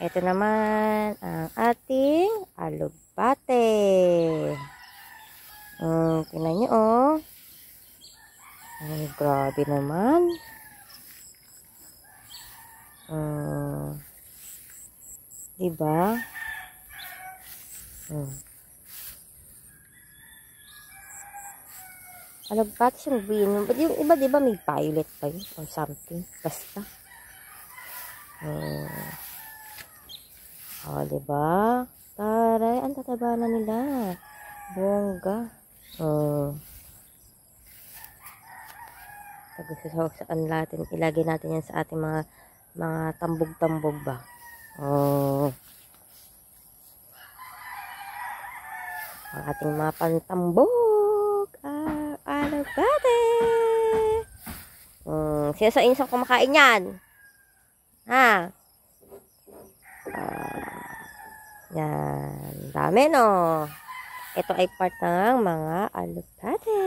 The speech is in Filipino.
Ito naman ang ating alugbate. Tingnan nyo, oh. Ay, grabe naman. Diba? Alugbate siyang green. Yung iba, diba, may violet pa yun or something. Basta. Diba? Taray, ang tataba na nila. Bongga. Saan natin, ilagay natin yan sa ating mga tambog-tambog ba. Ang ating mga pantambog. Alugbate. Sino sa inyo kumakain yan? Ha? Yan. Dami, no? Ito ay part ng mga alugbate.